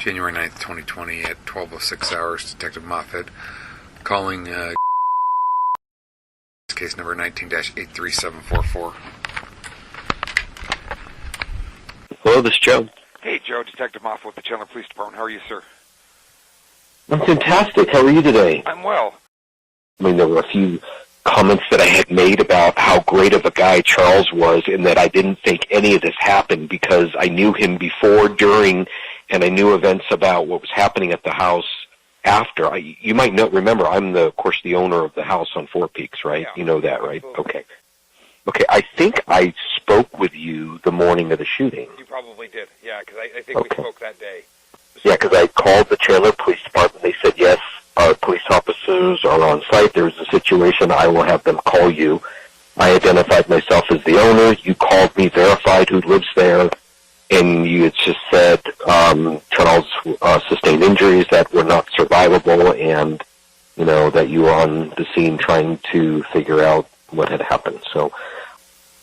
January 9th, 2020 at 12:06 hours, Detective Moffat calling case number 19-83744. Hello, this is Joe. Hey, Joe, Detective Moffat with the Chandler Police Department. How are you, sir? I'm fantastic. How are you today? I'm well. I mean, there were a few comments that I had made about how great of a guy Charles was and that I didn't think any of this happened because I knew him before, during, and I knew events about what was happening at the house after. You might remember, I'm, of course, the owner of the house on Four Peaks, right? Yeah. You know that, right? Absolutely. Okay, I think I spoke with you the morning of the shooting. You probably did, yeah, because I think we spoke that day. Yeah, because I called the Chandler Police Department. They said, yes, our police officers are on site. There's a situation. I will have them call you. I identified myself as the owner. You called me, verified who lives there, and you had just said Charles sustained injuries that were not survivable, and, you know, that you were on the scene trying to figure out what had happened. So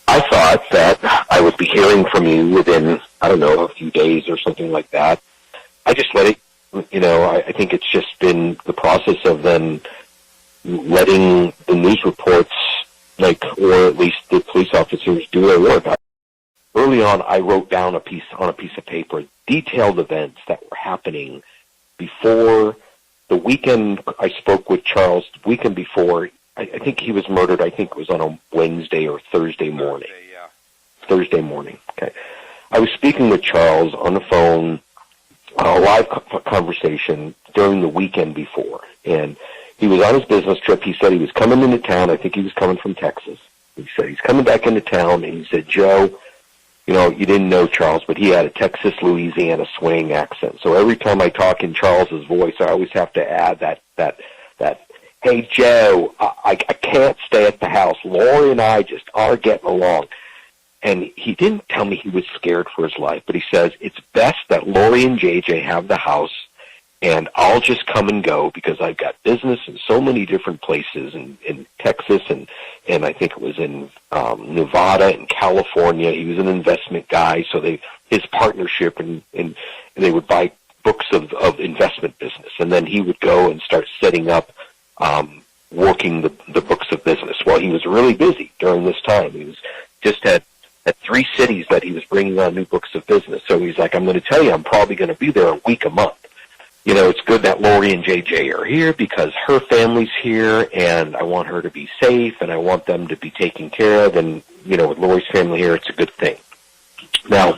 I thought that I would be hearing from you within, I don't know, a few days or something like that. I just let it, you know, I think it's just been the process of then letting the news reports, or at least the police officers do their work. Early on, I wrote down on a piece of paper, detailed events that were happening before the weekend. I spoke with Charles the weekend before. I think he was murdered. I think it was on a Wednesday or Thursday morning. Thursday morning, okay. I was speaking with Charles on the phone, a live conversation during the weekend before, and he was on his business trip. He said he was coming into town. I think he was coming from Texas. He said he's coming back into town, and he said, Joe, you know, you didn't know Charles, but he had a Texas, Louisiana swing accent. So every time I talk in Charles's voice, I always have to add that, hey, Joe, I can't stay at the house. Lori and I just are getting along. And he didn't tell me he was scared for his life, but he says, it's best that Lori and JJ have the house, and I'll just come and go because I've got business in so many different places in Texas, and I think it was in Nevada and California. He was an investment guy, so his partnership, and they would buy books of investment business, and then he would go and start setting up working the books of business. Well, he was really busy during this time. He was just at 3 cities that he was bringing on new books of business. So he's like, I'm going to tell you, I'm probably going to be there a week, a month. You know, it's good that Lori and JJ are here because her family's here, and I want her to be safe, and I want them to be taken care of. And, you know, with Lori's family here, it's a good thing. Now,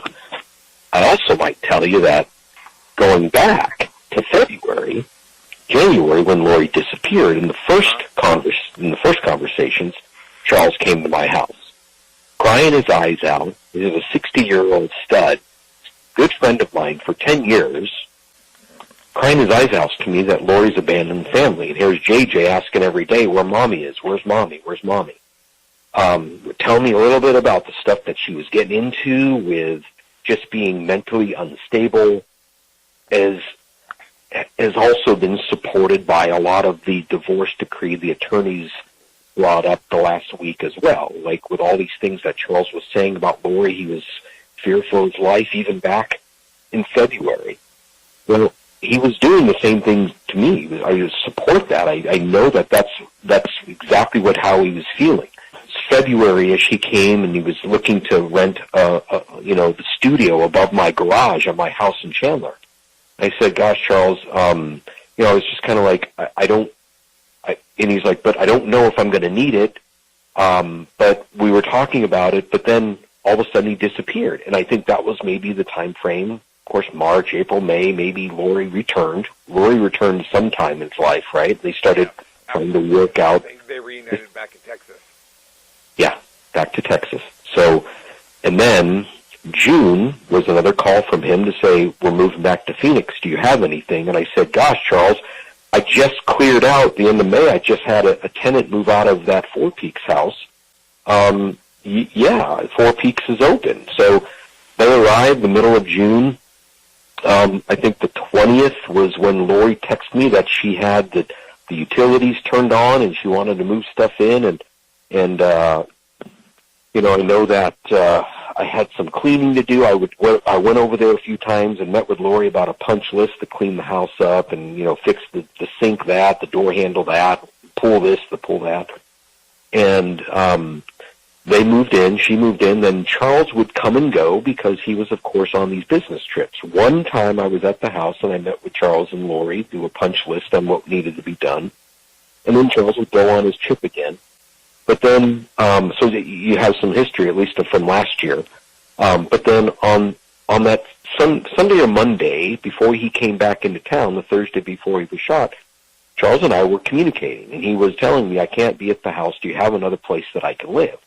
I also might tell you that going back to January, when Lori disappeared, in the first conversations, Charles came to my house, crying his eyes out. He was a 60-year-old stud, good friend of mine for 10 years, crying his eyes out to me that Lori's abandoned the family. And here's JJ asking every day where Mommy is. Where's Mommy? Where's Mommy? Tell me a little bit about the stuff that she was getting into with just being mentally unstable, has also been supported by a lot of the divorce decree the attorneys brought up the last week as well. Like with all these things that Charles was saying about Lori, he was fearful of his life even back in February. Well, he was doing the same thing to me. I support that. I know that that's exactly how he was feeling. February-ish, he came and he was looking to rent the studio above my garage at my house in Chandler. I said, gosh, Charles, it's just kind of like, and he's like, but I don't know if I'm going to need it. But we were talking about it, but then all of a sudden he disappeared. And I think that was maybe the time frame. Of course, March, April, May, maybe Lori returned. Lori returned sometime in his life, right? They started trying to work out. They reunited back in Texas. Yeah, back to Texas. So, and then June was another call from him to say, we're moving back to Phoenix. Do you have anything? And I said, gosh, Charles, I just cleared out at the end of May. I just had a tenant move out of that Four Peaks house. Four Peaks is open. So they arrived the middle of June. I think the 20th was when Lori texted me that she had the utilities turned on and she wanted to move stuff in. And I know that I had some cleaning to do. I went over there a few times and met with Lori about a punch list to clean the house up and, fix the sink that, the door handle that, pull this, pull that. And they moved in, she moved in, then Charles would come and go because he was, of course, on these business trips. One time I was at the house and I met with Charles and Lori, do a punch list on what needed to be done. And then Charles would go on his trip again. But then, so you have some history, at least from last year. But then on that Sunday or Monday, before he came back into town, the Thursday before he was shot, Charles and I were communicating, and he was telling me, I can't be at the house. Do you have another place that I can live?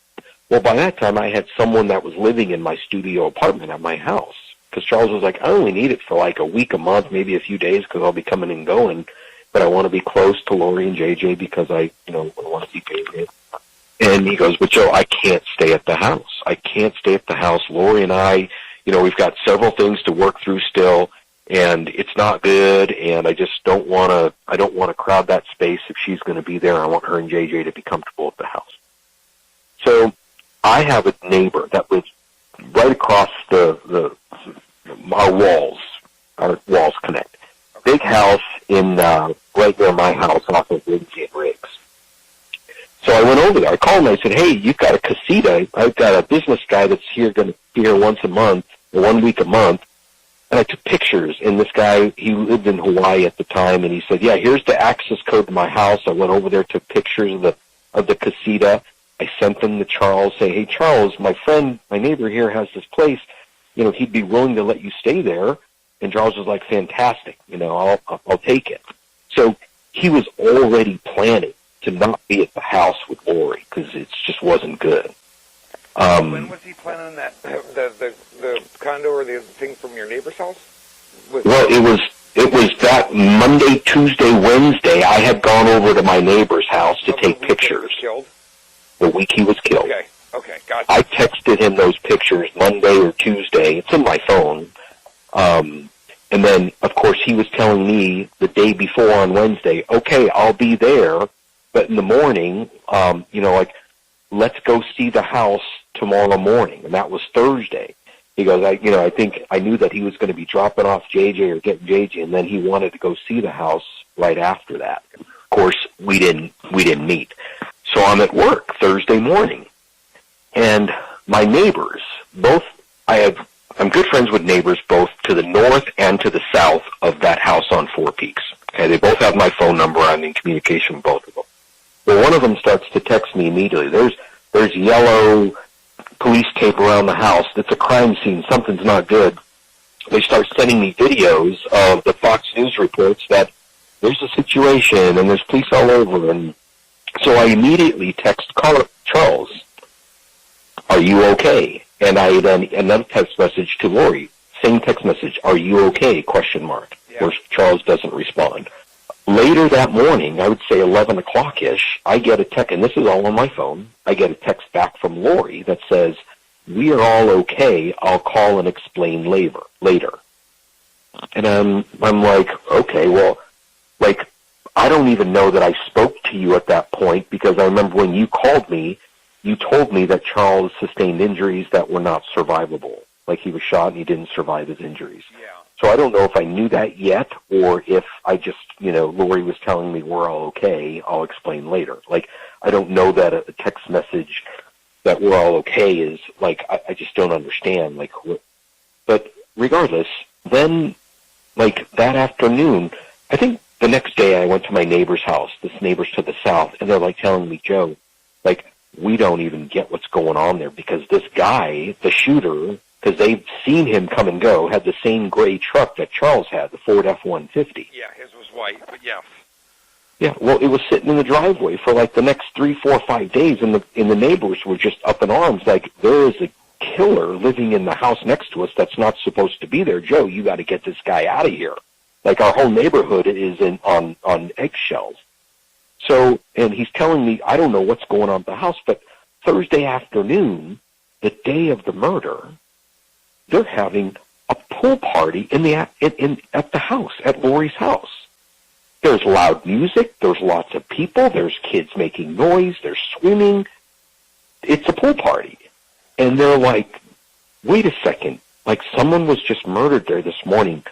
Well, by that time, I had someone that was living in my studio apartment at my house, because Charles was like, I only need it for like a week, a month, maybe a few days, because I'll be coming and going, but I want to be close to Lori and JJ because I want to see JJ. And he goes, but Joe, I can't stay at the house. I can't stay at the house. Lori and I, we've got several things to work through still, and it's not good, and I just don't want to crowd that space if she's going to be there. I want her and JJ to be comfortable at the house. So I have a neighbor that lives right across our walls connect. Big house in right near my house off of Lindsay and Riggs. So I went over there. I called him. I said, hey, you've got a casita. I've got a business guy that's going to be here once a month, or 1 week a month. And I took pictures. And this guy, he lived in Hawaii at the time, and he said, yeah, here's the access code to my house. I went over there, took pictures of the casita. I sent them to Charles, say, hey, Charles, my neighbor here has this place. He'd be willing to let you stay there. And Charles was like, fantastic. I'll take it. So he was already planning to not be at the house with Lori because it just wasn't good. When was he planning that? The condo or the thing from your neighbor's house? Well, it was that Monday, Tuesday, Wednesday. I had gone over to my neighbor's house to take pictures. The week he was killed. Okay, gotcha. I texted him those pictures Monday or Tuesday. It's in my phone. And then, of course, he was telling me the day before on Wednesday, okay, I'll be there. But in the morning, let's go see the house tomorrow morning. And that was Thursday. He goes, I think I knew that he was going to be dropping off JJ or getting JJ, and then he wanted to go see the house right after that. Of course, we didn't meet. So I'm at work Thursday morning. And my neighbors, I'm good friends with neighbors both to the north and to the south of that house on Four Peaks. Okay, they both have my phone number. I'm in communication with both of them. Well, one of them starts to text me immediately. There's yellow police tape around the house. It's a crime scene. Something's not good. They start sending me videos of the Fox News reports that there's a situation and there's police all over. And so I immediately text Charles, are you okay? And I then another text message to Lori, same text message, are you okay? ? Yeah. Where Charles doesn't respond. Later that morning, I would say 11 o'clock-ish, I get a text, and this is all on my phone, I get a text back from Lori that says, we are all okay, I'll call and explain later. And I'm like, okay, well, like, I don't even know that I spoke to you at that point, because I remember when you called me, you told me that Charles sustained injuries that were not survivable. Like he was shot and he didn't survive his injuries. Yeah. So I don't know if I knew that yet or if I just, Lori was telling me we're all okay, I'll explain later. Like, I don't know that a text message that we're all okay is, like, I just don't understand. Like, but regardless, then, like, that afternoon, I think the next day I went to my neighbor's house, this neighbor's to the south, and they're, like, telling me, Joe, like, we don't even get what's going on there because this guy, the shooter, because they've seen him come and go, had the same gray truck that Charles had, the Ford F-150. Yeah, his was white, but yes. Yeah, well, it was sitting in the driveway for like the next 3, 4, 5 days, and the neighbors were just up in arms, like, there is a killer living in the house next to us that's not supposed to be there. Joe, you got to get this guy out of here. Like, our whole neighborhood is on eggshells. So, and he's telling me, I don't know what's going on at the house, but Thursday afternoon, the day of the murder, they're having a pool party at the house, at Lori's house. There's loud music, there's lots of people, there's kids making noise, there's swimming. It's a pool party. And they're like, wait a second, like someone was just murdered there this morning.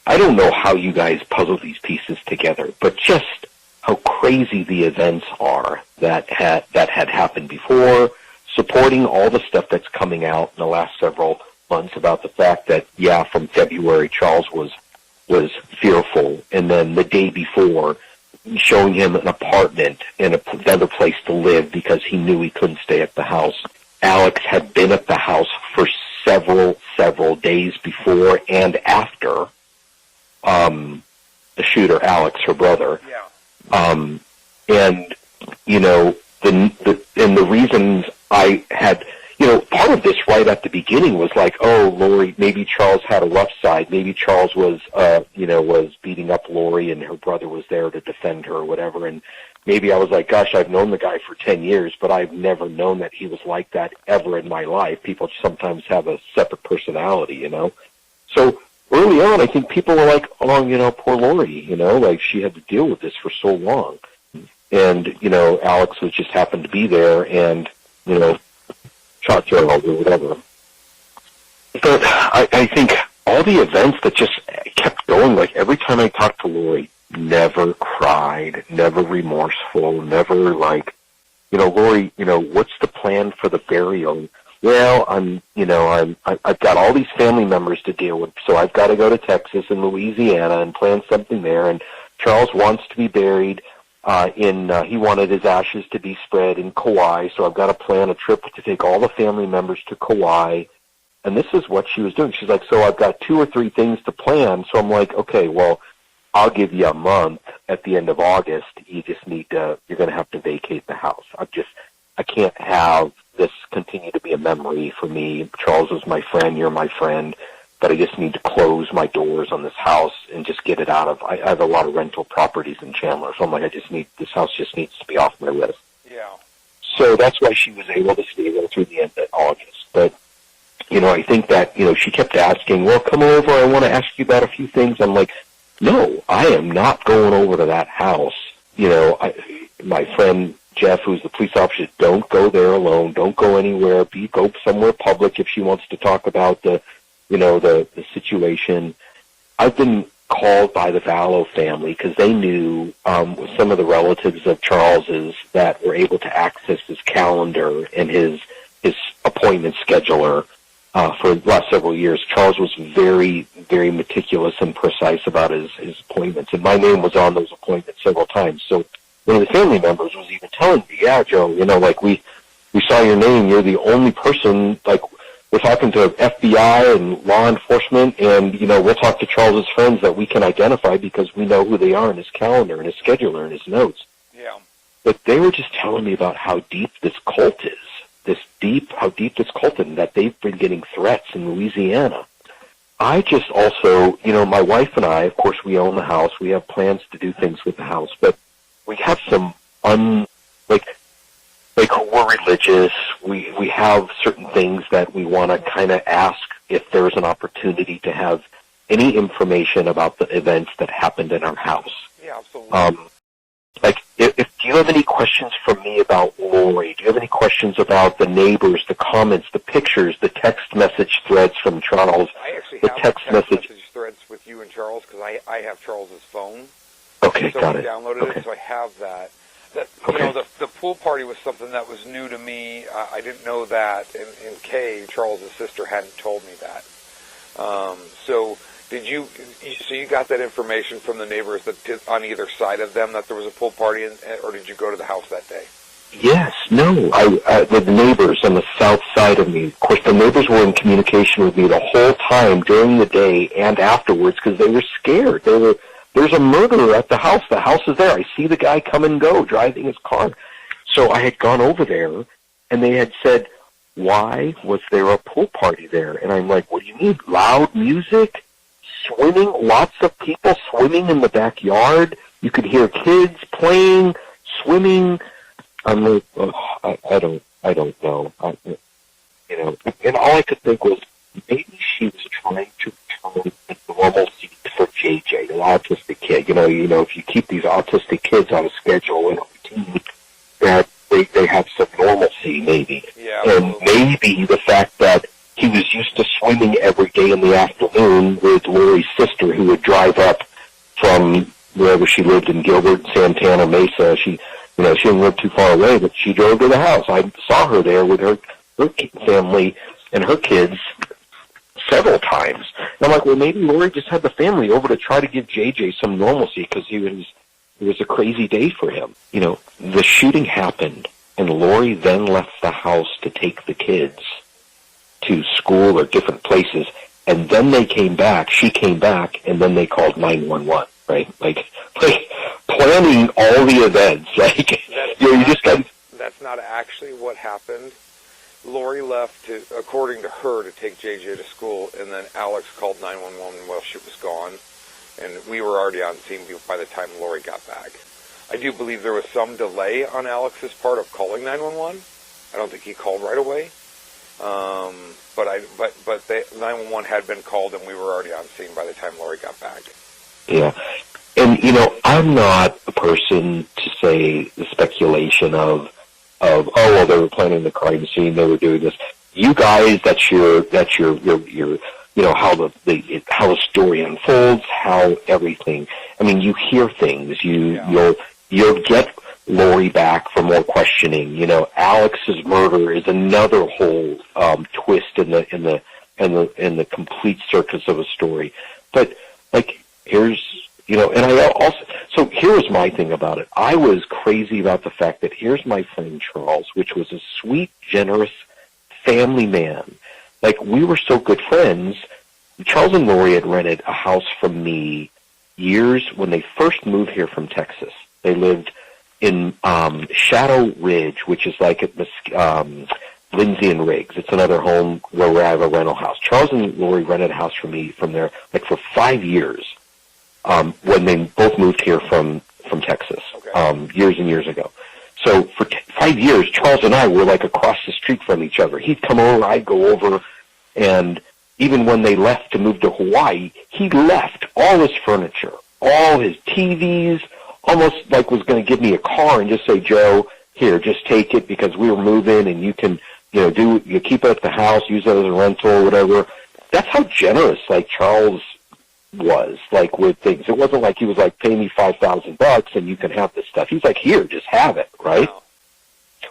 I don't know how you guys puzzle these pieces together, but just how crazy the events are that had happened before, supporting all the stuff that's coming out in the last several months about the fact that, yeah, from February, Charles was fearful, and then the day before, showing him an apartment and another place to live because he knew he couldn't stay at the house. Alex had been at the house for several days before and after the shooter, Alex, her brother. Yeah. And, you know, the reasons I had, you know, part of this right at the beginning was like, oh, Lori, maybe Charles had a rough side. Maybe Charles was beating up Lori and her brother was there to defend her or whatever. And maybe I was like, gosh, I've known the guy for 10 years, but I've never known that he was like that ever in my life. People sometimes have a separate personality, you know. So early on, I think people were like, oh, you know, poor Lori, you know, like she had to deal with this for so long. And, you know, Alex was just happened to be there and, you know, shot Charles or whatever. But I think all the events that just kept going, like every time I talked to Lori, never cried, never remorseful, never like, you know, Lori, you know, what's the plan for the burial? Well, I've got all these family members to deal with, so I've got to go to Texas and Louisiana and plan something there. And Charles wants to be buried he wanted his ashes to be spread in Kauai, so I've got to plan a trip to take all the family members to Kauai. And this is what she was doing. She's like, so I've got 2 or 3 things to plan. So I'm like, okay, well, I'll give you a month at the end of August. You just need to, you're going to have to vacate the house. I can't have this continue to be a memory for me. Charles is my friend, you're my friend, but I just need to close my doors on this house and just get it out of, I have a lot of rental properties in Chandler, so I'm like, this house just needs to be off my list. Yeah. So that's why she was able to stay there through the end of August. But, you know, I think that, you know, she kept asking, well, come over, I want to ask you about a few things. I'm like, no, I am not going over to that house. You know, my friend Jeff, who's the police officer, don't go there alone, don't go anywhere, go somewhere public if she wants to talk about the situation. I've been called by the Vallow family because they knew some of the relatives of Charles's that were able to access his calendar and his appointment scheduler for the last several years. Charles was very, very meticulous and precise about his appointments, and my name was on those appointments several times. So one of the family members was even telling me, yeah, Joe, you know, like we saw your name. You're the only person, like, we're talking to FBI and law enforcement, and, you know, we'll talk to Charles's friends that we can identify because we know who they are in his calendar and his scheduler and his notes. Yeah. But they were just telling me about how deep this cult is, how deep this cult is, and that they've been getting threats in Louisiana. I just also, you know, my wife and I, of course, we own the house. We have plans to do things with the house, but we have some we're religious. We have certain things that we want to kind of ask if there's an opportunity to have any information about the events that happened in our house. Yeah, absolutely. If do you have any questions for me about Lori? Do you have any questions about the neighbors, the comments, the pictures, the text message threads from Charles? I actually the have text message threads with you and Charles because I have Charles's phone. Okay, so got I it. downloaded Okay. it, so I have that. Okay. You know, the pool party was something that was new to me. I didn't know that, and Kay, Charles's sister, hadn't told me that. So did you? So you got that information from the neighbors on either side of them that there was a pool party, or did you go to the house that day? Yes, no. The neighbors on the south side of me, of course, the neighbors were in communication with me the whole time during the day and afterwards because they were scared. There's a murderer at the house. The house is there. I see the guy come and go driving his car. So I had gone over there, and they had said, why was there a pool party there? And I'm like, what do you mean? Loud music? Swimming? Lots of people swimming in the backyard? You could hear kids playing, swimming. I'm like, I don't know. You know, and all I could think was, maybe she was trying to return the normalcy for JJ, the autistic kid. You know, if you keep these autistic kids on a schedule and a routine, that they have some normalcy, maybe. Yeah. And maybe the fact that he was used to swimming every day in the afternoon with Lori's sister, who would drive up from wherever she lived in Gilbert, Santana Mesa. She didn't live too far away, but she drove to the house. I saw her there with her family and her kids several times. And I'm like, well, maybe Lori just had the family over to try to give JJ some normalcy, because it was a crazy day for him. The shooting happened, and Lori then left the house to take the kids to school or different places, and then they came back. She came back, and then they called 911. Right? Like planning all the events. That's not actually what happened. Lori left, according to her, to take JJ to school, and then Alex called 911 while she was gone, and we were already on scene by the time Lori got back. I do believe there was some delay on Alex's part of calling 911. I don't think he called right away, but the 911 had been called, and we were already on scene by the time Lori got back. Yeah. And, I'm not a person to say the speculation of, oh, well, they were planning the crime scene, they were doing this. You guys, that's your how the story unfolds, how everything. I mean, you hear things. You'll get Lori back for more questioning. Alex's murder is another whole twist in the complete circus of a story. But here's so here's my thing about it. I was crazy about the fact that here's my friend Charles, which was a sweet, generous family man. We were so good friends. Charles and Lori had rented a house from me years when they first moved here from Texas. They lived in Shadow Ridge, which is like at Lindsay and Riggs. It's another home where I have a rental house. Charles and Lori rented a house from me from there for 5 years. When they both moved here from Texas, years and years ago. So for 5 years, Charles and I were across the street from each other. He'd come over, I'd go over, and even when they left to move to Hawaii, he left all his furniture, all his TVs, almost was going to give me a car and just say, Joe, here, just take it because we were moving, and you can, you keep it at the house, use it as a rental or whatever. That's how generous, Charles was with things. It wasn't like he was pay me $5,000 and you can have this stuff. He's here, just have it, right? Wow.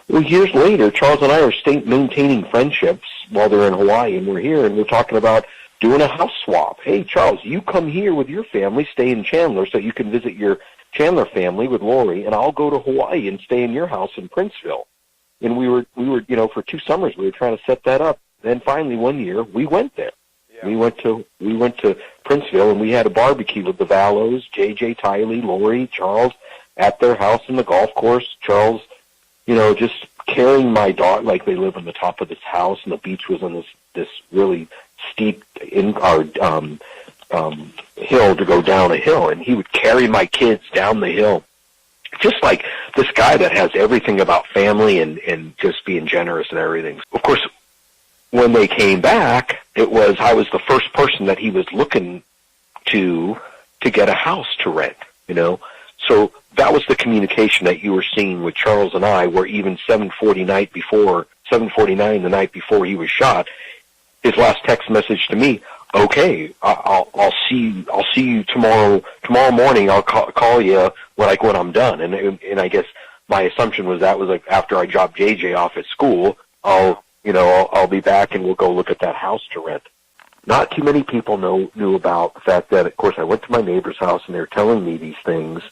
Well, years later, Charles and I are maintaining friendships while they're in Hawaii, and we're here, and we're talking about doing a house swap. Hey, Charles, you come here with your family, stay in Chandler, so you can visit your Chandler family with Lori, and I'll go to Hawaii and stay in your house in Princeville. And we were, for 2 summers, we were trying to set that up. Then finally, one year, we went there. Yeah. We went to Princeville, and we had a barbecue with the Vallows, JJ, Tylee, Lori, Charles, at their house in the golf course. Charles, just carrying my dog, they live on the top of this house, and the beach was on this really steep hill to go down a hill, and he would carry my kids down the hill. Just like this guy that has everything about family and just being generous and everything. Of course, when they came back, I was the first person that he was looking to get a house to rent, So that was the communication that you were seeing with Charles and I, where even 7:49 the night before he was shot, his last text message to me, okay, I'll see you tomorrow morning. I'll call you when I'm done. And I guess my assumption was that was after I dropped JJ off at school, I'll be back and we'll go look at that house to rent. Not too many people knew about the fact that, of course, I went to my neighbor's house and they were telling me these things,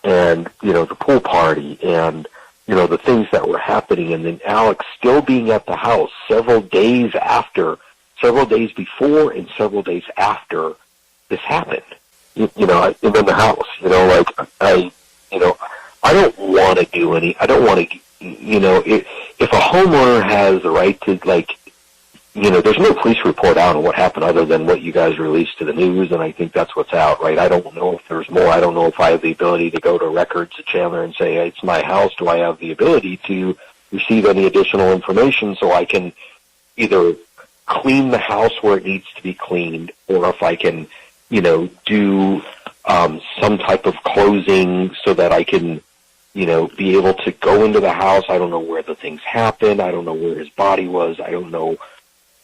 and the pool party and the things that were happening, and then Alex still being at the house several days before and several days after this happened. In the house, I don't want to do any. I don't want to. If a homeowner has the right to, there's no police report out on what happened other than what you guys released to the news, and I think that's what's out, right? I don't know if there's more. I don't know if I have the ability to go to records at Chandler and say, hey, it's my house. Do I have the ability to receive any additional information so I can either clean the house where it needs to be cleaned, or if I can, do some type of closing so that I can, be able to go into the house. I don't know where the things happened. I don't know where his body was. I don't know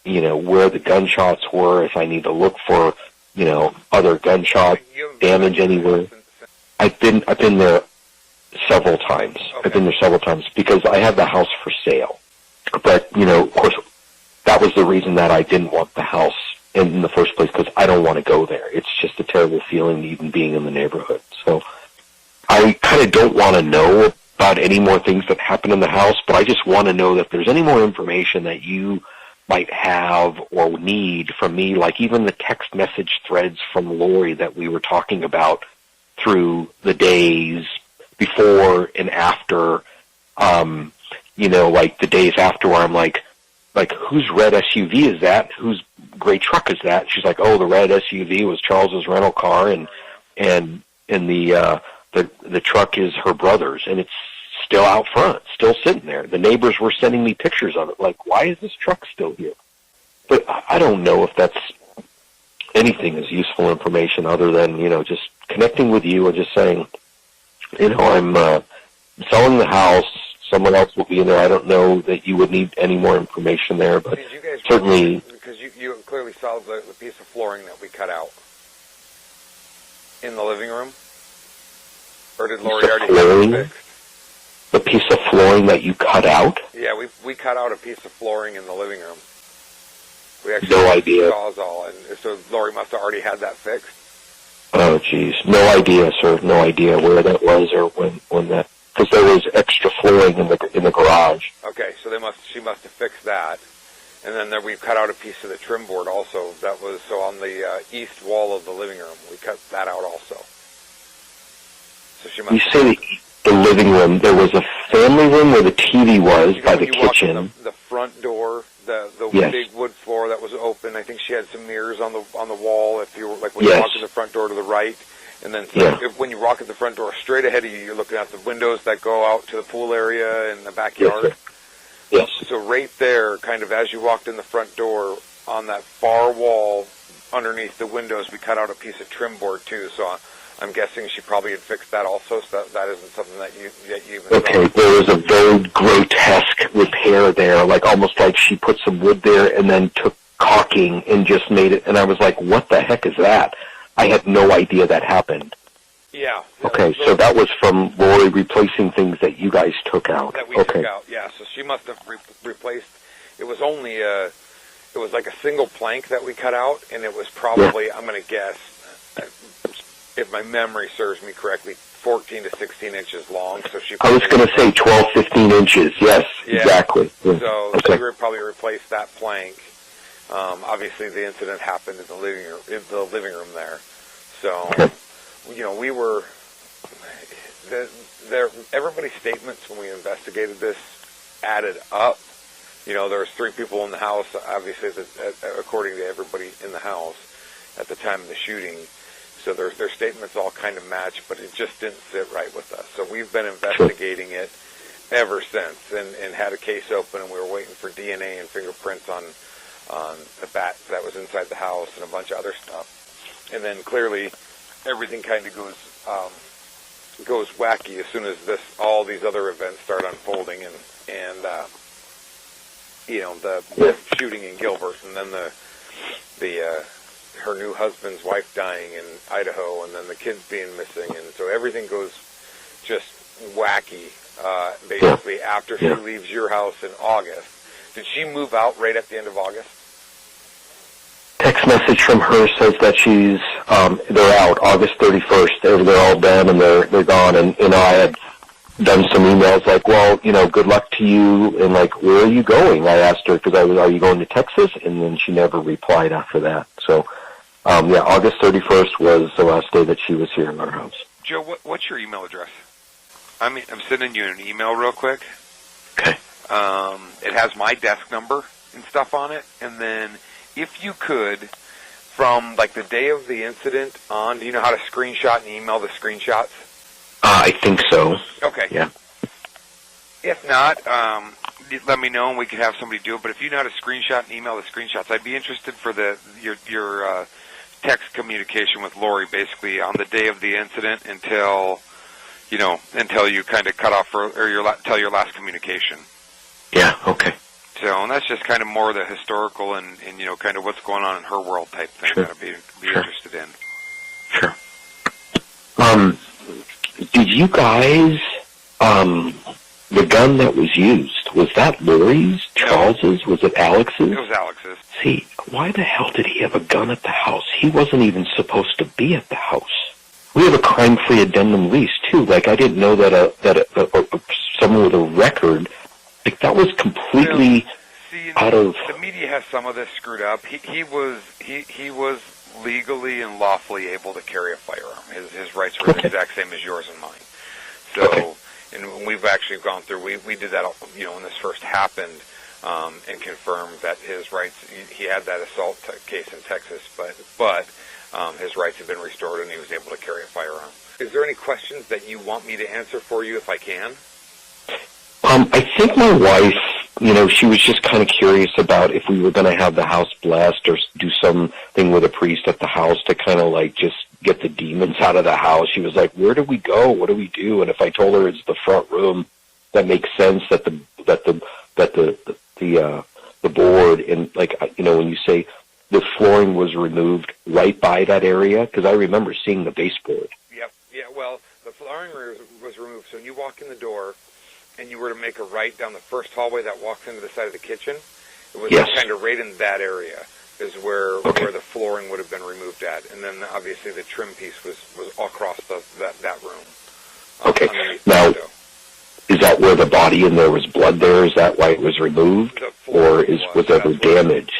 where the gunshots were, if I need to look for, other gunshot damage anywhere. I've been there several times. Okay. I've been there several times because I have the house for sale. But, of course, that was the reason that I didn't want the house in the first place, because I don't want to go there. It's just a terrible feeling even being in the neighborhood. So I kind of don't want to know about any more things that happen in the house, but I just want to know that if there's any more information that you might have or need from me, like even the text message threads from Lori that we were talking about through the days before and after, like the days after, where I'm like, whose red SUV is that? Whose gray truck is that? She's like, oh, the red SUV was Charles's rental car, and the truck is her brother's, and it's still out front, still sitting there. The neighbors were sending me pictures of it, like, why is this truck still here? But I don't know if that's anything as useful information other than, just connecting with you and just saying, I'm selling the house, someone else will be in there. I don't know that you would need any more information there, but you guys certainly... Because you clearly saw the piece of flooring that we cut out in the living room? Or did Lori already have it fixed? The piece of flooring that you cut out? Yeah, we cut out a piece of flooring in the living room. We actually no idea. Sawzall, and so Lori must have already had that fixed. Oh, geez. No idea, sir. No idea where that was or when that... Because there was extra flooring in the garage. Okay, so she must have fixed that. And then we cut out a piece of the trim board also. That was on the east wall of the living room. We cut that out also. So she must. You say the living room. There was a family room where the TV was by the kitchen. The front door, the yes. big wood floor that was open. I think she had some mirrors on the wall. If you were when you walk in the front door to the right, and then when you walk in the front door straight ahead of you, you're looking at the windows that go out to the pool area and the backyard. Yes. So right there, kind of as you walked in the front door, on that far wall underneath the windows, we cut out a piece of trim board too. So I'm guessing she probably had fixed that also. So that isn't something that you even okay, saw. There was a very grotesque repair there, like almost like she put some wood there and then took caulking and just made it. And I was like, what the heck is that? I had no idea that happened. Yeah. Okay, so that was from Lori replacing things that you guys took out. That we took out, yeah. So she must have replaced. It was only it was like a single plank that we cut out, and it was probably, I'm going to guess, if my memory serves me correctly, 14 to 16 inches long. So I was going to say 12, 15 inches. Yes, exactly. Yeah. So she probably replaced that plank. Obviously, the incident happened in the living room there. So. We were everybody's statements when we investigated this added up. There was 3 people in the house, obviously, according to everybody in the house at the time of the shooting. So their statements all kind of match, but it just didn't sit right with us. So we've been investigating it ever since, and had a case open, and we were waiting for DNA and fingerprints on the bat that was inside the house and a bunch of other stuff. And then clearly, everything kind of goes wacky as soon as all these other events start unfolding, and the shooting in Gilbert, and then her new husband's wife dying in Idaho, and then the kids being missing, and so everything goes just wacky. Basically, after she leaves your house in August, did she move out right at the end of August? Text message from her says that they're out August 31st. They're all done and they're gone. And I had done some emails like, well, good luck to you. And like, where are you going? I asked her because are you going to Texas? And then she never replied after that. So, August 31st was the last day that she was here in our house. Joe, what's your email address? I'm sending you an email real quick. Okay. It has my desk number and stuff on it, and then. If you could, from like the day of the incident on, do you know how to screenshot and email the screenshots? I think so. Okay. Yeah. If not, let me know and we could have somebody do it. But if you know how to screenshot and email the screenshots, I'd be interested for your text communication with Lori, basically on the day of the incident until you kind of cut off until your last communication. Yeah. Okay. So, and that's just kind of more the historical and kind of what's going on in her world type thing Sure. that I'd be Sure. interested in. Sure. Did you guys, the gun that was used, was that Lori's, Charles's, was it Alex's? It was Alex's. See, why the hell did he have a gun at the house? He wasn't even supposed to be at the house. We have a crime-free addendum lease, too. Like, I didn't know that someone with a record, like, that was completely out of... The media has some of this screwed up. He was legally and lawfully able to carry a firearm. His rights were the exact same as yours and mine. So, and we've actually gone through, we did that, when this first happened, and confirmed that his rights, he had that assault case in Texas, but his rights have been restored and he was able to carry a firearm. Is there any questions that you want me to answer for you if I can? I think my wife, she was just kind of curious about if we were going to have the house blessed or do something with a priest at the house to kind of like just get the demons out of the house. She was like, where do we go? What do we do? And if I told her it's the front room, that makes sense that the board and like, when you say the flooring was removed right by that area, because I remember seeing the baseboard. Yep. Yeah, well, the flooring was removed. So when you walk in the door and you were to make a right down the first hallway that walks into the side of the kitchen, it was kind of right in that area is where the flooring would have been removed at. And then obviously the trim piece was across that room. Okay. Now, is that where the body and there was blood there? Is that why it was removed? Or was there damage?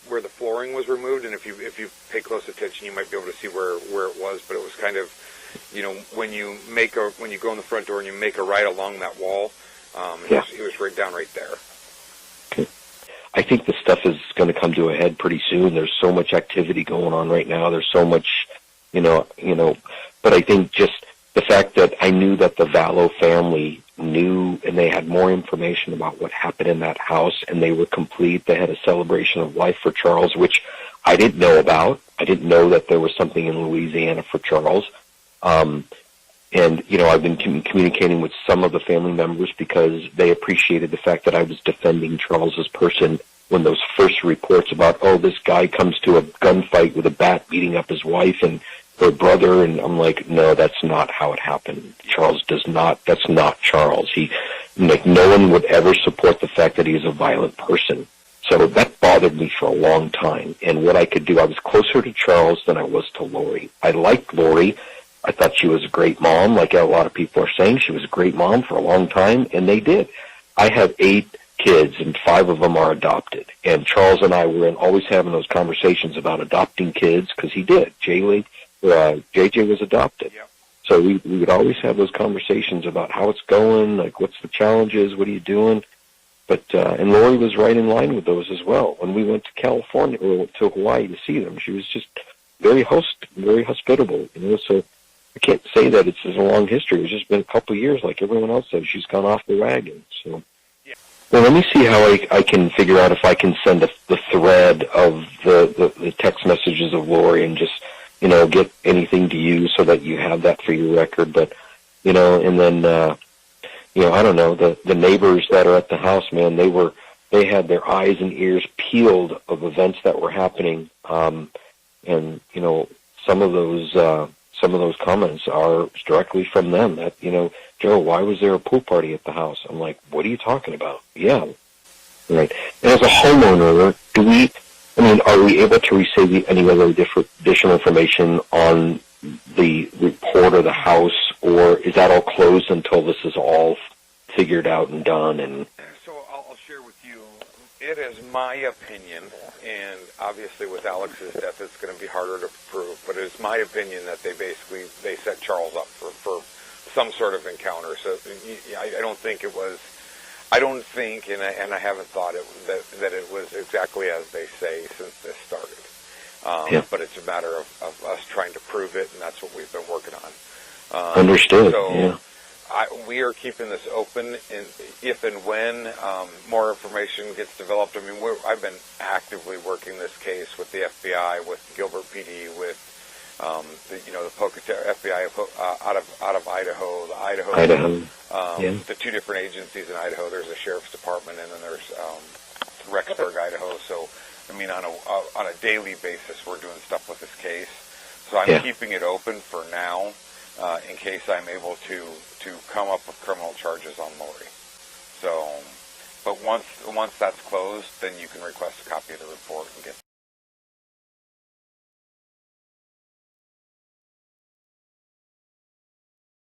Where the flooring was removed, and if you pay close attention, you might be able to see where it was. But it was kind of, when you go in the front door and you make a right along that wall, it was right down right there. Okay. I think this stuff is going to come to a head pretty soon. There's so much activity going on right now. There's so much, but I think just the fact that I knew that the Vallow family knew and they had more information about what happened in that house, and they were complete. They had a celebration of life for Charles, which I didn't know about. I didn't know that there was something in Louisiana for Charles. And, I've been communicating with some of the family members because they appreciated the fact that I was defending Charles's person when those first reports about, this guy comes to a gunfight with a bat beating up his wife and her brother, and I'm like, no, that's not how it happened. That's not Charles. No one would ever support the fact that he's a violent person. So that bothered me for a long time. And what I could do, I was closer to Charles than I was to Lori. I liked Lori. I thought she was a great mom, like a lot of people are saying. She was a great mom for a long time, and they did. I have 8 kids, and 5 of them are adopted. And Charles and I were always having those conversations about adopting kids, because he did. JJ was adopted. Yep. So we would always have those conversations about how it's going, like what's the challenges, what are you doing? But and Lori was right in line with those as well. When we went to California or to Hawaii to see them, she was just very hospitable. So I can't say that it's a long history. It's just been a couple of years, like everyone else says. She's gone off the wagon. So, well, let me see how I can figure out if I can send the thread of the text messages of Lori and just get anything to you so that you have that for your record. But and then I don't know, the neighbors that are at the house, man, they had their eyes and ears peeled of events that were happening. And some of those comments are directly from them that, Joe, why was there a pool party at the house? I'm like, what are you talking about? Yeah. Right. And as a homeowner, are we able to receive any other additional information on the report of the house, or is that all closed until this is all figured out and done? And so I'll share with you, it is my opinion, and obviously with Alex's death it's going to be harder to prove, but it's my opinion that they set Charles up for some sort of encounter. So I don't think it was, and I haven't thought that it was exactly as they say since this started. But it's a matter of us trying to prove it, and that's what we've been working on. Understood. So we are keeping this open, and if and when more information gets developed. I've been actively working this case with the FBI, with Gilbert PD, with the Pocatello FBI out of Idaho, the Idaho The two different agencies in Idaho. There's a sheriff's department, and then there's Rexburg, Idaho. So, I mean, on a daily basis, we're doing stuff with this case. So I'm keeping it open for now, in case I'm able to come up with criminal charges on Lori. So, but once that's closed, then you can request a copy of the report and get